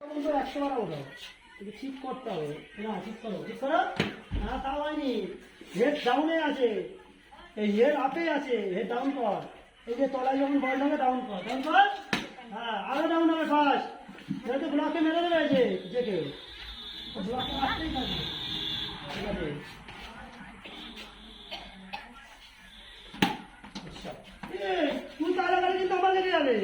100 বার ওঠো, ঠিক করতে হবে না, ঠিক করো, ঠিক করো। না তা হয়নি, হেড ডাউনে আছে, এই হেড আপে আছে, হেড ডাউন কর। এই যে তলায় যখন বল হবে ডাউন কর, ডাউন কর। হ্যাঁ, আরো ডাউন হবে ফার্স্ট। যেহেতু ব্লকে মেরে দেবে যে কেউ ব্লকে আসতেই থাকবে। ঠিক আছে, তুই তাহলে কিন্তু আমার লেগে যাবে।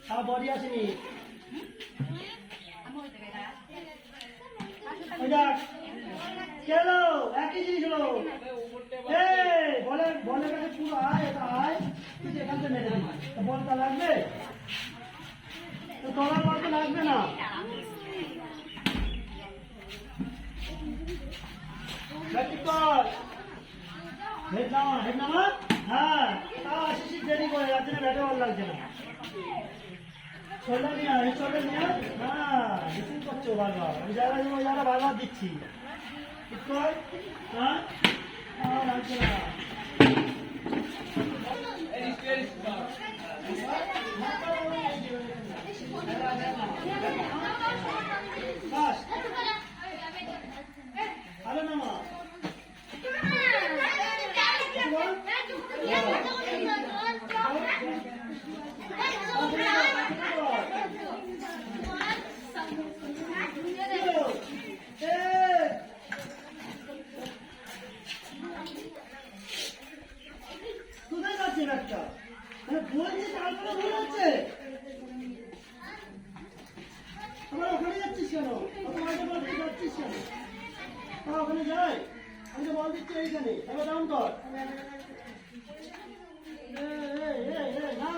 সারা বডি আসেনি, কেলো একই জিনিস হলো। বলের কাছে পুরো আয়, এটা আয়, তুই এখান থেকে মেরে দিবি, বলটা লাগবে, তলার বলটা লাগবে না। হ্যাঁ, তাও আসিস দেরি করে, যার জন্য ব্যাটে বল লাগছে না। শোল্ডার নিয়ে, এই শোল্ডার নিয়ে, হ্যাঁ রিসিভ করছো বারবার, ওই জায়গায় ওই জায়গায় বারবার দিচ্ছি। ঠিক কর, হ্যাঁ লাগছে না। ভালো না মা, কোথায় যাচ্ছেন একটা বলছি, তারপরে ভুল হচ্ছে। আমার ওখানে যাচ্ছিস কেন, যাচ্ছিস কেন, ওখানে যাই, আমি তো বল দিচ্ছি এইখানে, এবার ডাউন কর।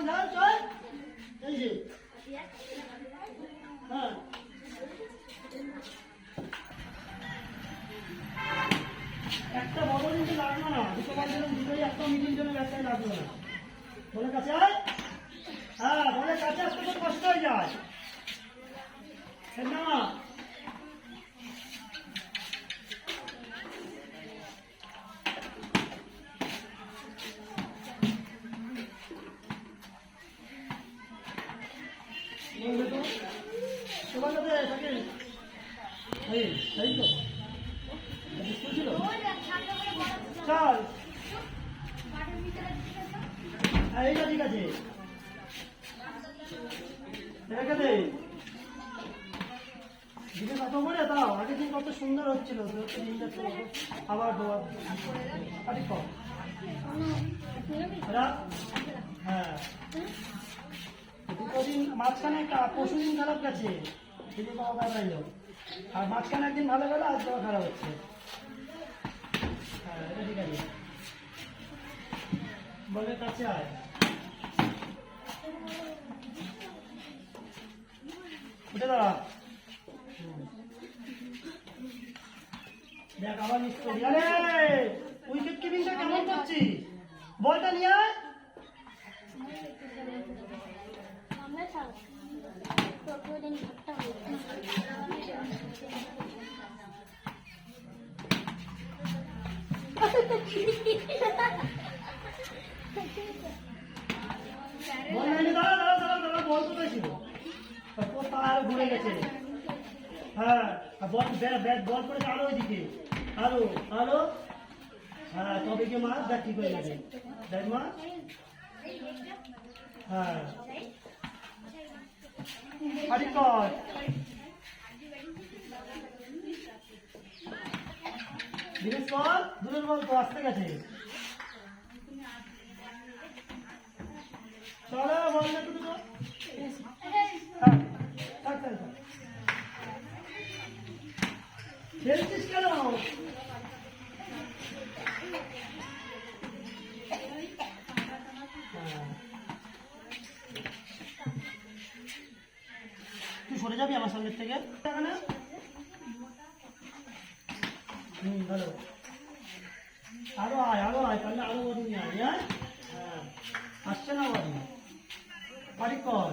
না চল, এই যে হ্যাঁ, একটা বড় কিন্তু লাগলো না, দুটো বল দিলাম, দুটোই একটা মিডিল জন্য একটাই লাগলো না। বলের কাছে আয়, হ্যাঁ বলের কাছে আসতে তো কষ্ট হয়ে যায় না। চল এইটা ঠিক আছে, রেখে দে। দিকে কত করে তাও আগের দিন কত সুন্দর হচ্ছিল, আবার কম। হ্যাঁ, দুটো দিন মাঝখানে পরশু দিন খারাপ গেছে, সেদিন বাবা পাইলো, আর মাঝখানে একদিন ভালো গেল, আজ বাবা খারাপ হচ্ছে। হ্যাঁ এটা ঠিক আছে, বলের কাছে আয়, উঠে দাঁড়া। দেখ আবার মিস করি, আরে উইকেট কিপিংটা কেমন করছিস, বলটা নিয়ে আয়। বল নাইনি, দাঁড়া বল কোথায় ছিল, তার ঘুরে গেছে। হ্যাঁ বল ব্যাট বল করেছে আরো ওইদিকে, আরো আরো, হ্যাঁ তবে কি মাছ, দেখ ঠিক হয়ে গেছে, দেখ মাছ। হ্যাঁ আরে কর, জিনিস কর, দূরের বল তো আসতে গেছে। চলো বল না দুটো, খেলছিস কেন, তুই সরে যাবি আমার সামনের থেকে, ভালো, আরো আয় পারলে আরো বড় নিয়ে আয়। হ্যাঁ আসছে না বাড়ি, বাড়ি কর।